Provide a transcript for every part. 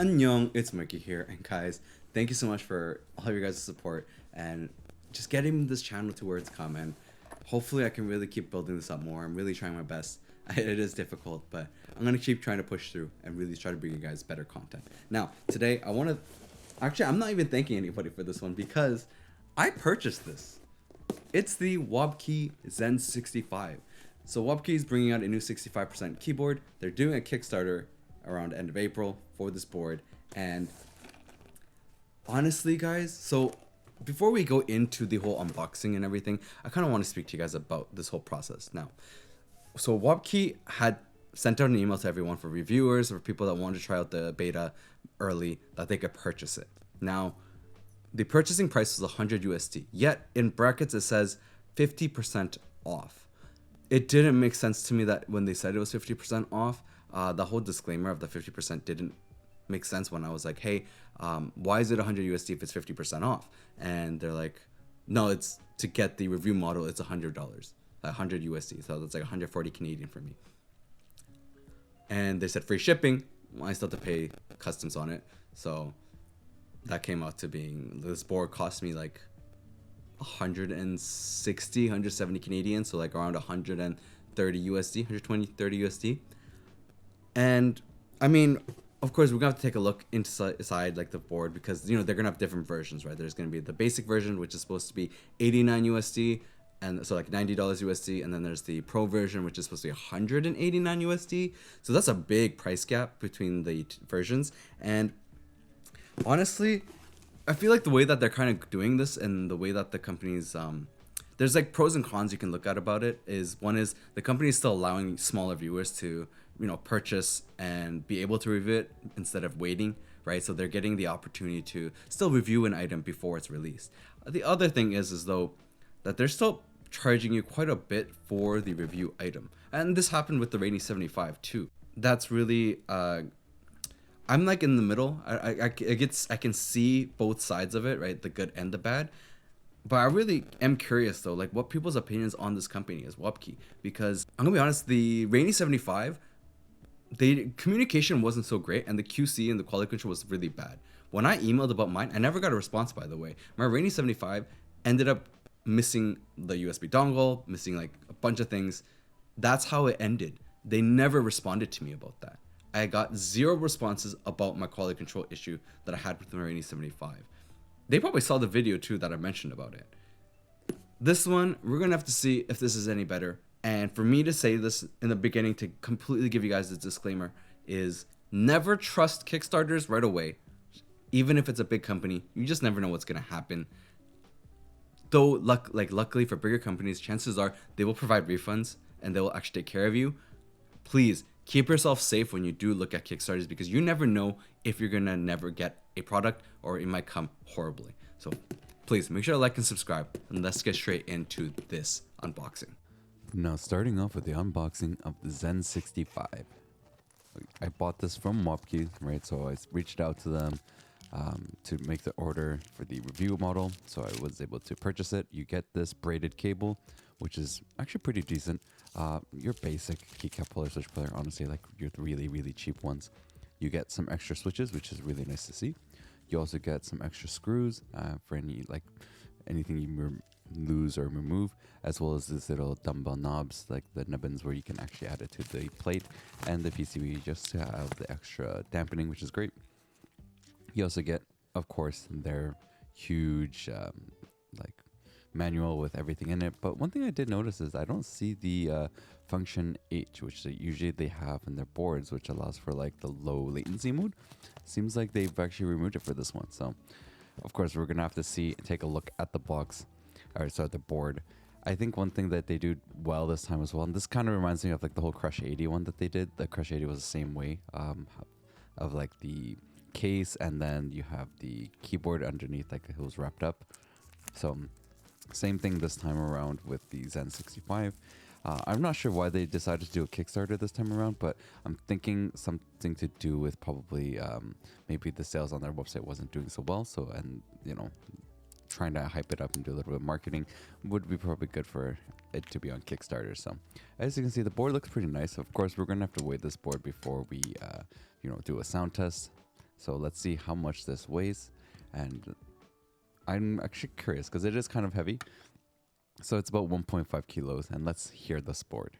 Annyeong, it's Mikey here, and guys, thank you so much for all of your guys' support and just getting this channel to where it's come, and hopefully I can really keep building this up more. I'm really trying my best. It is difficult, but I'm gonna keep trying to push through and really try to bring you guys better content. Now, today I want to, actually I'm not even thanking anybody for this one because I purchased this. It's the Wobkey Zen65. So Wobkey is bringing out a new 65% keyboard. They're doing a Kickstarter around the end of April for this board, and honestly guys, so before we go into the whole unboxing and everything, I kind of want to speak to you guys about this whole process. Now, so Wobkey had sent out an email to everyone for reviewers or people that wanted to try out the beta early that they could purchase it. Now, the purchasing price was 100 USD, yet in brackets it says 50% off. It didn't make sense to me that when they said it was 50% off, the whole disclaimer of the 50% didn't make sense when I was like, hey, why is it 100 USD if it's 50% off? And they're like, no, it's to get the review model, it's $100, 100 USD. So that's like 140 Canadian for me. And they said free shipping. Well, I still have to pay customs on it. So that came out to being, this board cost me like 160, 170 Canadian. So like around 130 USD, 120, 30 USD. And I mean, of course, we're gonna have to take a look inside like the board because you know they're gonna have different versions, right? There's gonna be the basic version, which is supposed to be 89 USD, and so like $90 USD, and then there's the pro version, which is supposed to be 189 USD. So that's a big price gap between the versions. And honestly, I feel like the way that they're kind of doing this and the way that the companies there's like pros and cons you can look at about it. Is one is the company is still allowing smaller viewers to, you know, purchase and be able to review it instead of waiting, right? So they're getting the opportunity to still review an item before it's released. The other thing is though that they're still charging you quite a bit for the review item, and this happened with the Zen65 too. That's really I'm like in the middle. I can see both sides of it, right? The good and the bad. But I really am curious though, like what people's opinions on this company is Wobkey, because I'm gonna be honest, the Zen65, the communication wasn't so great, and the QC and the quality control was really bad. When I emailed about mine, I never got a response, by the way. My Zen65 ended up missing the USB dongle, missing like a bunch of things. That's how it ended. They never responded to me about that. I got 0 responses about my quality control issue that I had with my Zen65. They probably saw the video too that I mentioned about it. This one, we're gonna have to see if this is any better. And for me to say this in the beginning to completely give you guys this disclaimer is never trust Kickstarters right away. Even if it's a big company, you just never know what's gonna happen. Though luckily for bigger companies, chances are they will provide refunds and they will actually take care of you. Please keep yourself safe when you do look at Kickstarters because you never know if you're gonna never get a product or it might come horribly. So please make sure to like and subscribe, and let's get straight into this unboxing. Now, starting off with the unboxing of the Zen65. I bought this from Wobkey, right? So I reached out to them to make the order for the review model. So I was able to purchase it. You get this braided cable, which is actually pretty decent. Your basic keycap puller, switch puller, honestly, like your really, really cheap ones. You get some extra switches, which is really nice to see. You also get some extra screws for anything you lose or remove, as well as these little dumbbell knobs, like the nubbins where you can actually add it to the plate, and the PCB just to have the extra dampening, which is great. You also get, of course, their huge manual with everything in it. But one thing I did notice is I don't see the function H, which usually they have in their boards, which allows for like the low latency mode. Seems like they've actually removed it for this one. So of course we're gonna have to take a look at the box, or sorry, the board. I think one thing that they do well this time as well, and this kind of reminds me of like the whole Crush 80 one that they did. The Crush 80 was the same way, of like the case, and then you have the keyboard underneath, like it was wrapped up. So same thing this time around with the Zen65. I'm not sure why they decided to do a Kickstarter this time around, but I'm thinking something to do with probably maybe the sales on their website wasn't doing so well. So, and you know, trying to hype it up and do a little bit of marketing would be probably good for it to be on Kickstarter. So as you can see, the board looks pretty nice. Of course, we're going to have to weigh this board before we, do a sound test. So let's see how much this weighs. And I'm actually curious because it is kind of heavy. So it's about 1.5 kilos. And let's hear this board.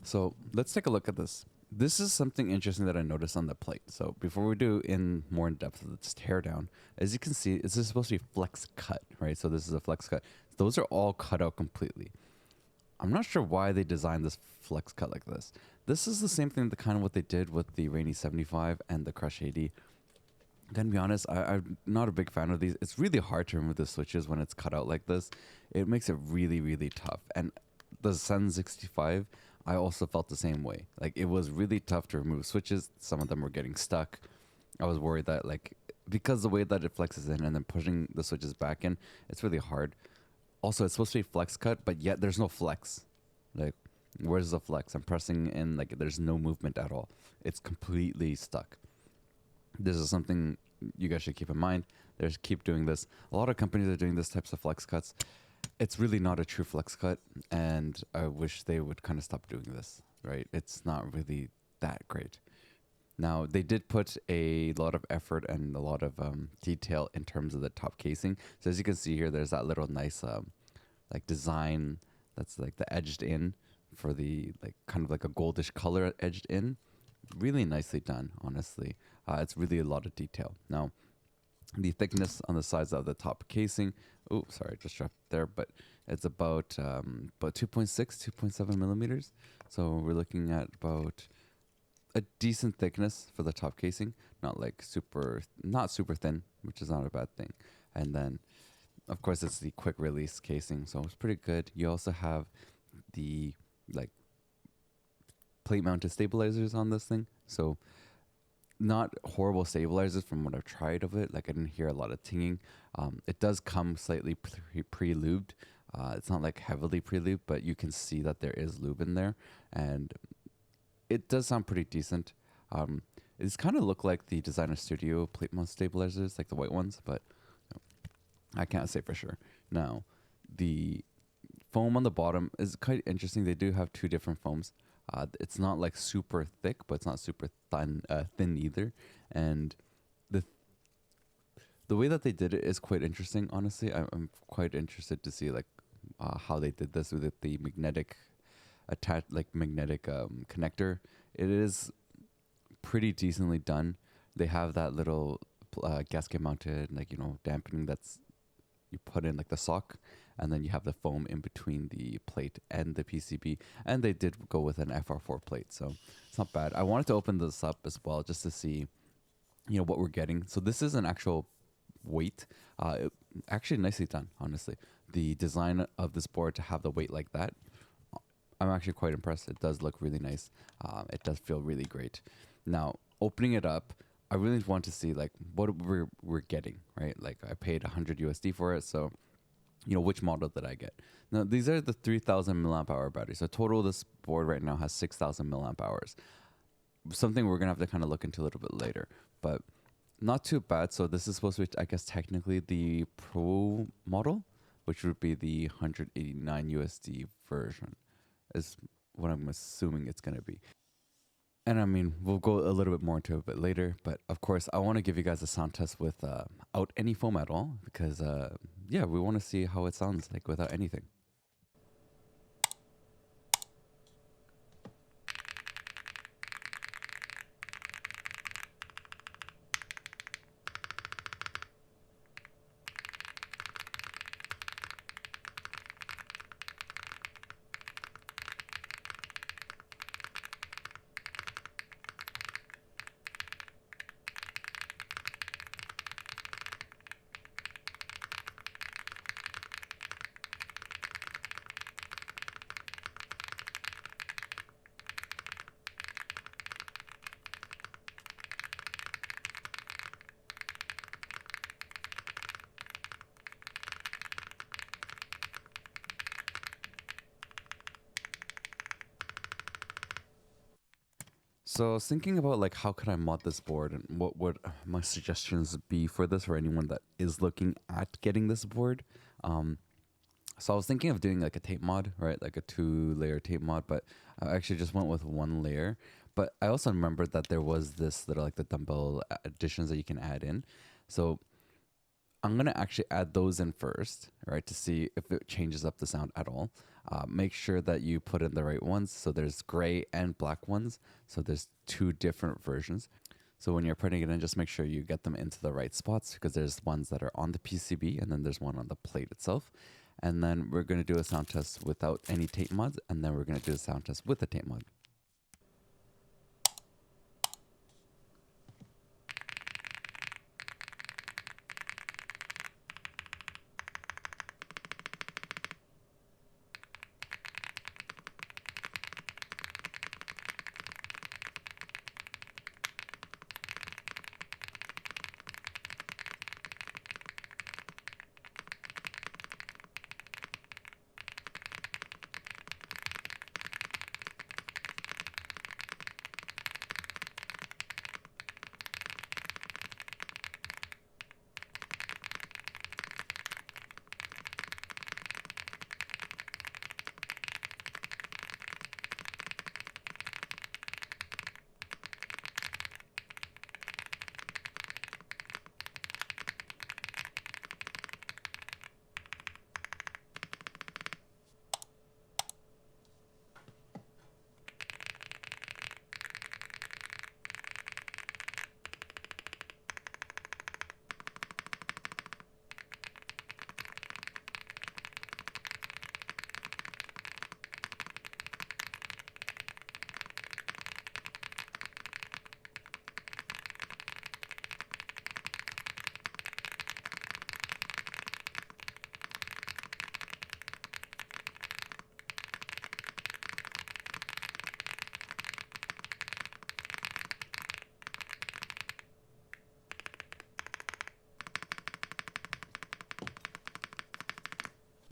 So let's take a look at this. This is something interesting that I noticed on the plate. So before we do in more in depth of this teardown, as you can see, this is supposed to be flex cut, right? So this is a flex cut. Those are all cut out completely. I'm not sure why they designed this flex cut like this. This is the same thing, the kind of what they did with the Rainy 75 and the Crush 80. I'm gonna be honest, I'm not a big fan of these. It's really hard to remove the switches when it's cut out like this. It makes it really, really tough. And the Zen65, I also felt the same way. Like, it was really tough to remove switches. Some of them were getting stuck. I was worried that, like, because the way that it flexes in and then pushing the switches back in, it's really hard. Also, it's supposed to be flex cut, but yet there's no flex. Like, where's the flex? I'm pressing in, like, there's no movement at all. It's completely stuck. This is something you guys should keep in mind. There's keep doing this. A lot of companies are doing this types of flex cuts. It's really not a true flex cut, and I wish they would kind of stop doing this, right? It's not really that great. Now, they did put a lot of effort and a lot of detail in terms of the top casing. So as you can see here, there's that little nice like design that's like the edged in for the like kind of like a goldish color edged in. Really nicely done, honestly. It's really a lot of detail. Now, the thickness on the sides of the top casing, oh, sorry, just dropped there, but it's about 2.6, 2.7 millimeters. So we're looking at about a decent thickness for the top casing, not super thin, which is not a bad thing. And then, of course, it's the quick release casing, so it's pretty good. You also have the like plate mounted stabilizers on this thing, so not horrible stabilizers from what I've tried of it. Like, I didn't hear a lot of tinging. It does come slightly pre-lubed. It's not like heavily pre-lubed, but you can see that there is lube in there, and it does sound pretty decent. It's kind of look like the Designer Studio plate mount stabilizers, like the white ones, but I can't say for sure. Now, the foam on the bottom is quite interesting. They do have two different foams. It's not like super thick, but it's not super thin either. And the way that they did it is quite interesting. Honestly, I'm quite interested to see like how they did this with the magnetic connector. It is pretty decently done. They have that little gasket mounted dampening that's you put in like the sock, and then you have the foam in between the plate and the PCB, and they did go with an FR4 plate, so it's not bad. I wanted to open this up as well just to see what we're getting. So this is an actual weight, actually nicely done, honestly. The design of this board to have the weight like that, I'm actually quite impressed. It does look really nice. It does feel really great. Now, opening it up, I really want to see like what we're getting, right? Like I paid 100 USD for it, so which model did I get? Now these are the 3,000 milliamp hour batteries. So total, this board right now has 6,000 milliamp hours. Something we're gonna have to kind of look into a little bit later, but not too bad. So this is supposed to be, I guess, technically the Pro model, which would be the 189 USD version, is what I'm assuming it's gonna be. And I mean, we'll go a little bit more into it a bit later, but of course, I want to give you guys a sound test without any foam at all, because yeah, we want to see how it sounds like without anything. So I was thinking about like how could I mod this board and what would my suggestions be for this for anyone that is looking at getting this board. So I was thinking of doing like a tape mod, right? Like a 2-layer tape mod, but I actually just went with 1 layer. But I also remembered that there was this little like the dumbbell additions that you can add in. So I'm gonna actually add those in first, right, to see if it changes up the sound at all. Make sure that you put in the right ones. So there's gray and black ones. So there's 2 different versions. So when you're putting it in, just make sure you get them into the right spots, because there's ones that are on the PCB and then there's one on the plate itself. And then we're gonna do a sound test without any tape mods, and then we're gonna do a sound test with a tape mod.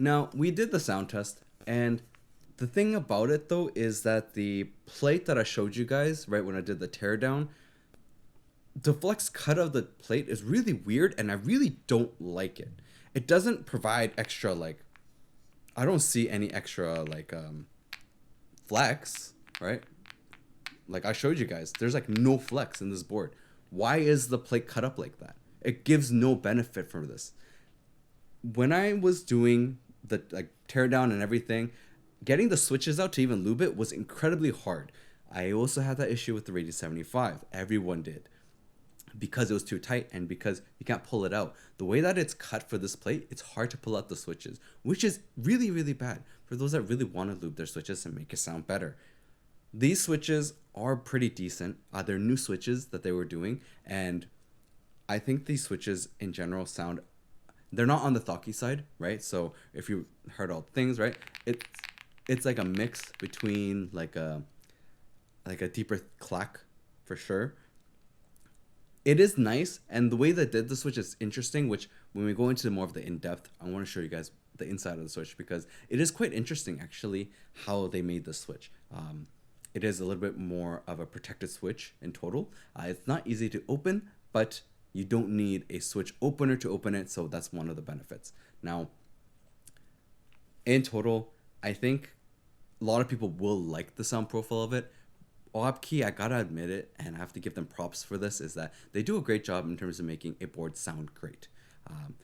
Now, we did the sound test, and the thing about it though is that the plate that I showed you guys, right, when I did the teardown, the flex cut of the plate is really weird, and I really don't like it. It doesn't provide extra, like, I don't see any extra, like, flex, right? Like I showed you guys, there's like no flex in this board. Why is the plate cut up like that? It gives no benefit from this. When I was doing the like teardown and everything, getting the switches out to even lube it was incredibly hard. I also had that issue with the Radius 75. Everyone did, because it was too tight and because you can't pull it out. The way that it's cut for this plate, it's hard to pull out the switches, which is really, really bad for those that really want to lube their switches and make it sound better. These switches are pretty decent. They're new switches that they were doing, and I think these switches in general sound, they're not on the thocky side, right? So if you heard all things, right, it's like a mix between like a deeper clack for sure, It is nice, and the way that did the Switch is interesting. Which when we go into more of the in depth, I want to show you guys the inside of the Switch because it is quite interesting actually how they made the Switch. It is a little bit more of a protected Switch in total. It's not easy to open, but you don't need a Switch opener to open it, so that's one of the benefits. Now, in total, I think a lot of people will like the sound profile of it. Wobkey, I gotta admit it, and I have to give them props for this, is that they do a great job in terms of making a board sound great. Um,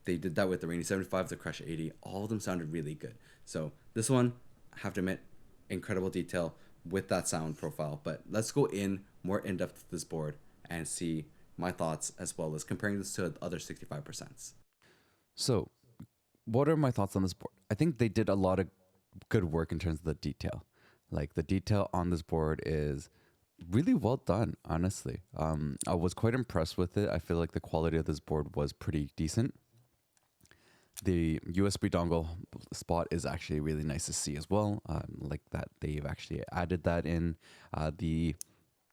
they did that with the Rainy 75, the Crush 80. All of them sounded really good. So this one, I have to admit, incredible detail with that sound profile. But let's go in more in depth to this board and see my thoughts as well as comparing this to the other 65%. So, what are my thoughts on this board? I think they did a lot of good work in terms of the detail. Like the detail on this board is really well done, honestly. I was quite impressed with it. I feel like the quality of this board was pretty decent. The USB dongle spot is actually really nice to see as well. Like that they've actually added that in. The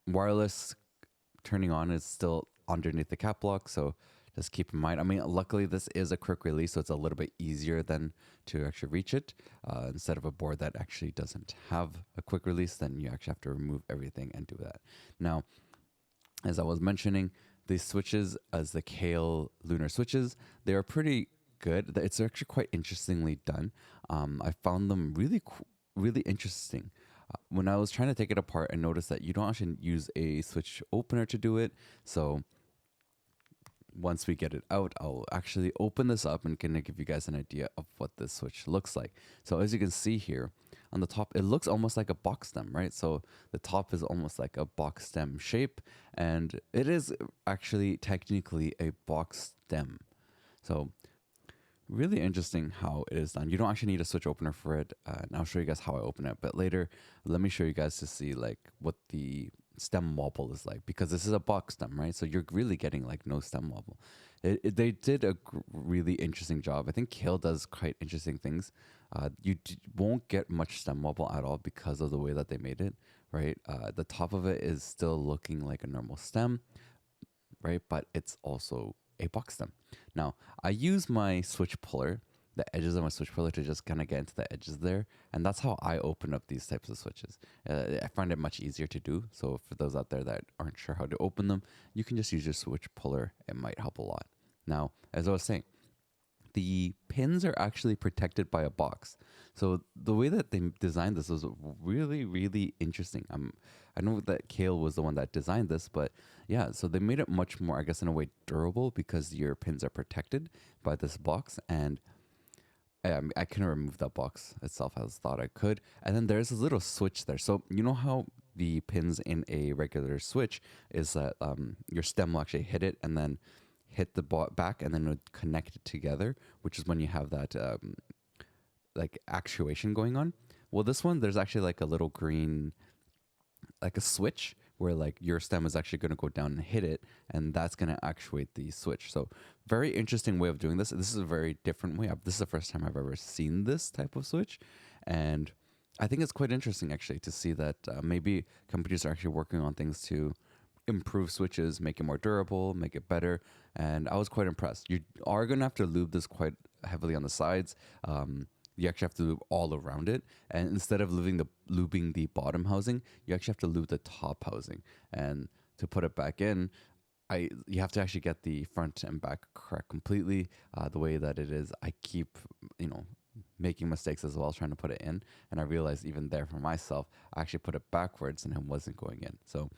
wireless turning on is still underneath the cap lock, so just keep in mind. I mean, luckily this is a quick release, so it's a little bit easier than to actually reach it. Instead of a board that actually doesn't have a quick release, then you actually have to remove everything and do that. Now, as I was mentioning, these switches, as the Kale Lunar switches, they are pretty good. It's actually quite interestingly done. I found them really interesting. When I was trying to take it apart, I noticed that you don't actually use a switch opener to do it. So once we get it out, I'll actually open this up and kind of give you guys an idea of what this switch looks like. So as you can see here on the top, it looks almost like a box stem, right? So the top is almost like a box stem shape, and it is actually technically a box stem. So really interesting how it is done. You don't actually need a switch opener for it, and I'll show you guys how I open it. But later, let me show you guys to see like what the stem wobble is like, because this is a box stem, right? So you're really getting like no stem wobble. They did a really interesting job. I think Kale does quite interesting things. Won't get much stem wobble at all because of the way that they made it, right? The top of it is still looking like a normal stem, right? But it's also a box stem. Now, I use my switch puller, the edges of my switch puller, to just kind of get into the edges there. And that's how I open up these types of switches. I find it much easier to do. So for those out there that aren't sure how to open them, you can just use your switch puller. It might help a lot. Now, as I was saying, the pins are actually protected by a box. So the way that they designed this was really interesting. I know that Kale was the one that designed this, but yeah, so they made it much more, I guess, in a way durable because your pins are protected by this box. And I couldn't remove that box itself as I thought I could. And then there's a little switch there. So you know how the pins in a regular switch is that your stem will actually hit it and then hit the back and then it would connect it together, which is when you have that like actuation going on. Well, this one, there's actually like a little green, like a switch where like your stem is actually going to go down and hit it, and that's going to actuate the switch. So very interesting way of doing this. This is a very different way. This is the first time I've ever seen this type of switch, and I think it's quite interesting actually to see that maybe companies are actually working on things to improve switches, make it more durable, make it better, and I was quite impressed. You are going to have to lube this quite heavily on the sides. You actually have to lube all around it, and instead of lubing the bottom housing, you actually have to lube the top housing. And to put it back in, you have to actually get the front and back correct completely. The way that it is, I keep making mistakes as well trying to put it in, and I realized even there for myself, I actually put it backwards and it wasn't going in. So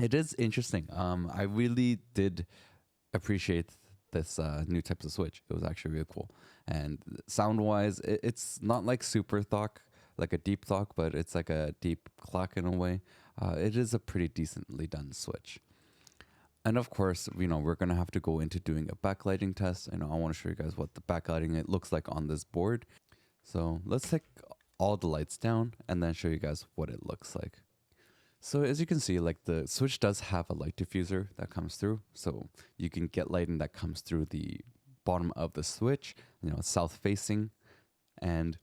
it is interesting. I really did appreciate this new types of switch. It was actually really cool. And sound wise, it's not like super thock, like a deep thock, but it's like a deep clack in a way. It is a pretty decently done switch. And of course, we're going to have to go into doing a backlighting test. I want to show you guys what the backlighting it looks like on this board. So let's take all the lights down and then show you guys what it looks like. So as you can see, like the switch does have a light diffuser that comes through. So you can get lighting that comes through the bottom of the switch, south facing. And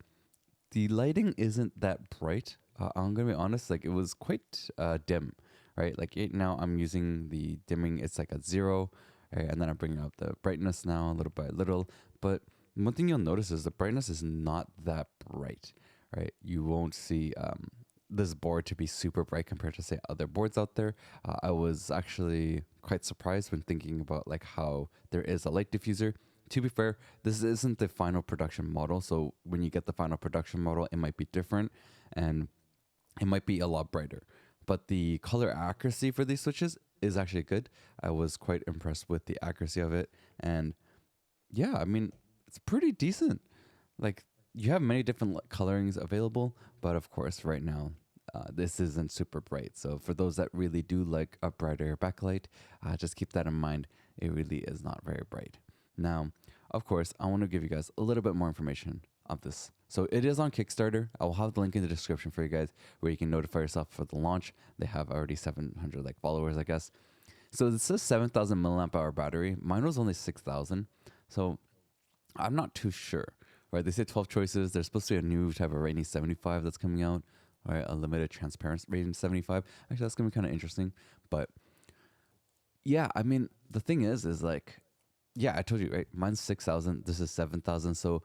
the lighting isn't that bright. I'm going to be honest, like it was quite dim, right? Like now I'm using the dimming, it's like a 0, right? And then I'm bringing up the brightness now little by little. But one thing you'll notice is the brightness is not that bright, right? You won't see this board to be super bright compared to say other boards out there. I was actually quite surprised when thinking about like how there is a light diffuser. To be fair, this isn't the final production model, so when you get the final production model, it might be different and it might be a lot brighter. But the color accuracy for these switches is actually good. I was quite impressed with the accuracy of it, and yeah, I mean, it's pretty decent. Like, you have many different colorings available, but of course, right now, this isn't super bright. So for those that really do like a brighter backlight, just keep that in mind. It really is not very bright. Now, of course, I want to give you guys a little bit more information of this. So it is on Kickstarter. I will have the link in the description for you guys where you can notify yourself for the launch. They have already 700 like followers, I guess. So this is 7,000 milliamp hour battery. Mine was only 6,000. So I'm not too sure, right? They say 12 choices. There's supposed to be a new type of rating 75 that's coming out, right? A limited transparent rating 75. Actually, that's going to be kind of interesting. But yeah, I mean, the thing is like, yeah, I told you, right? Mine's 6,000. This is 7,000. So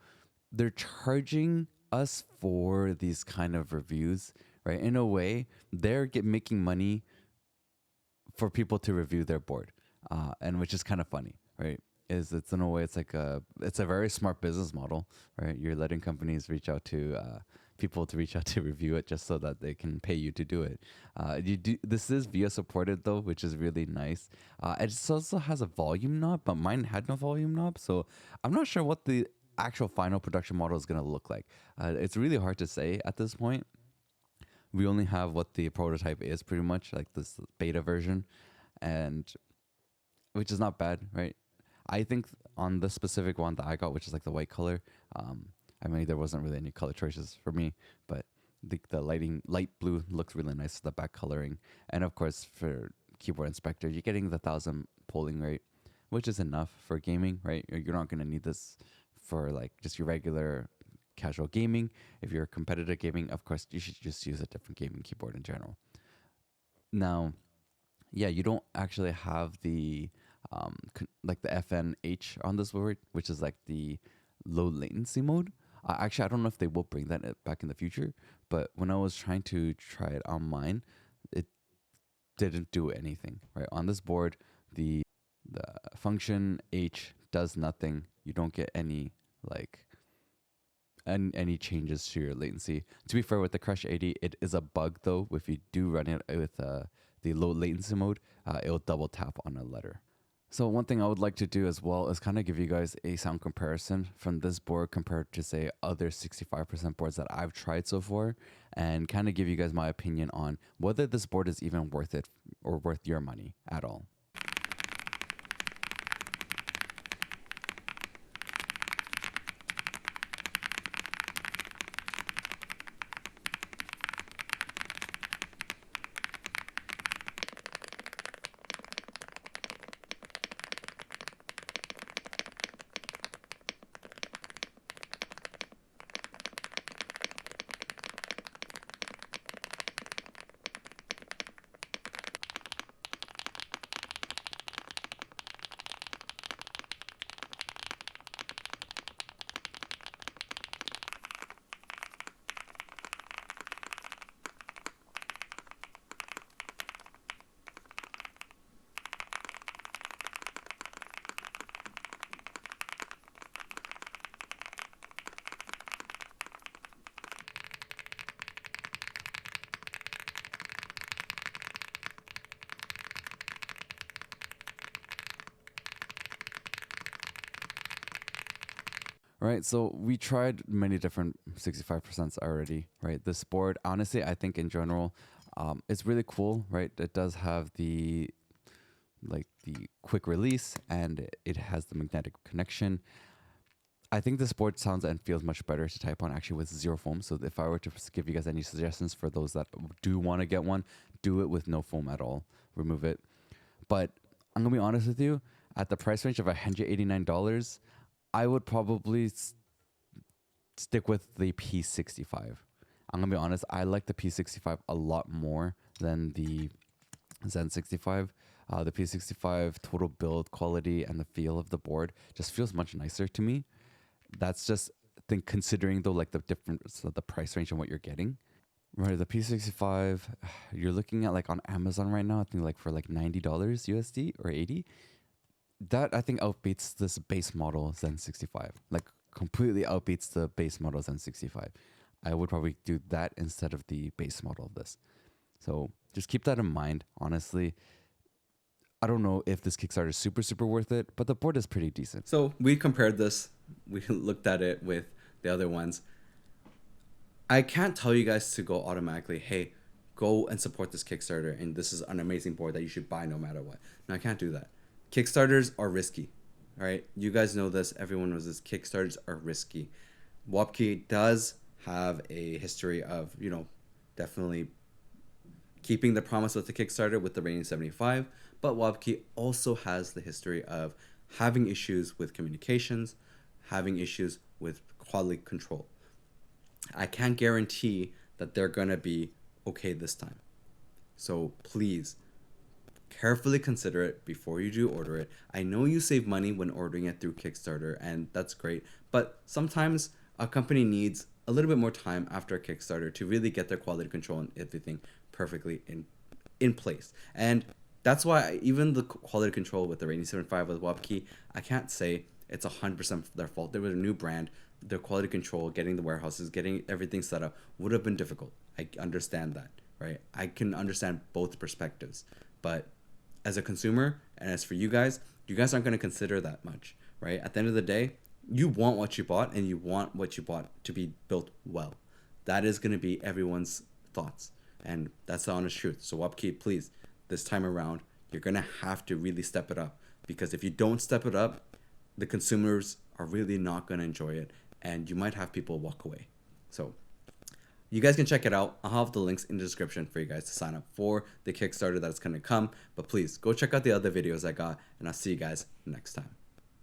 they're charging us for these kind of reviews, right? In a way, they're making money for people to review their board, and which is kind of funny, right? It's in a way, it's a very smart business model, right? You're letting companies reach out to people to reach out to review it just so that they can pay you to do it. This is VIA supported though, which is really nice. It also has a volume knob, but mine had no volume knob, so I'm not sure what the actual final production model is going to look like. It's really hard to say at this point. We only have what the prototype is, pretty much like this beta version, and which is not bad, right? I think on the specific one that I got, which is like the white color, I mean, there wasn't really any color choices for me, but the light blue looks really nice, the back coloring. And of course, for keyboard inspector, you're getting the 1,000 polling rate, which is enough for gaming, right? You're not going to need this for like just your regular casual gaming. If you're competitive gaming, of course, you should just use a different gaming keyboard in general. Now, yeah, you don't actually have the like the FNH on this board, which is like the low latency mode. Actually, I don't know if they will bring that back in the future, but when I was trying to try it on mine, it didn't do anything, right? On this board, the function H does nothing. You don't get any like any changes to your latency. To be fair, with the Crush 80, it is a bug though. If you do run it with the low latency mode, it'll double tap on a letter. So one thing I would like to do as well is kind of give you guys a sound comparison from this board compared to say other 65% boards that I've tried so far, and kind of give you guys my opinion on whether this board is even worth it or worth your money at all. Right, so we tried many different 65% already, right? This board, honestly, I think in general, it's really cool, right? It does have the quick release, and it has the magnetic connection. I think this board sounds and feels much better to type on actually with zero foam. So if I were to give you guys any suggestions for those that do want to get one, do it with no foam at all. Remove it. But I'm gonna be honest with you, at the price range of $189, I would probably stick with the P65. I'm gonna be honest, I like the P65 a lot more than the Zen65. The P65 total build quality and the feel of the board just feels much nicer to me. That's just think considering though like the difference of the price range and what you're getting. Right, the P65 you're looking at like on Amazon right now, I think like for like $90 USD or 80. That I think outbeats this base model Zen65. Like completely outbeats the base model Zen65. I would probably do that instead of the base model of this. So just keep that in mind. Honestly, I don't know if this Kickstarter is super worth it, but the board is pretty decent. So we compared this. We looked at it with the other ones. I can't tell you guys to go automatically, hey, go and support this Kickstarter, and this is an amazing board that you should buy no matter what. No, I can't do that. Kickstarters are risky. All right, you guys know this. Everyone knows this. Kickstarters are risky. Wobkey does have a history of, definitely keeping the promise with the Kickstarter with the rating 75, but Wobkey also has the history of having issues with communications, having issues with quality control. I can't guarantee that they're going to be okay this time. So please, carefully consider it before you do order it. I know you save money when ordering it through Kickstarter, and that's great, but sometimes a company needs a little bit more time after a Kickstarter to really get their quality control and everything perfectly in place. And that's why even the quality control with the rating 75 with Wobkey, I can't say it's 100% their fault. They were a new brand. Their quality control, getting the warehouses, getting everything set up would have been difficult. I understand that, right? I can understand both perspectives. But as a consumer, and as for you guys aren't going to consider that much, right? At the end of the day, you want what you bought, and you want what you bought to be built well. That is going to be everyone's thoughts, and that's the honest truth. So Wobkey, please, this time around, you're going to have to really step it up, because if you don't step it up, the consumers are really not going to enjoy it, and you might have people walk away. So you guys can check it out. I'll have the links in the description for you guys to sign up for the Kickstarter that's going to come. But please go check out the other videos I got, and I'll see you guys next time.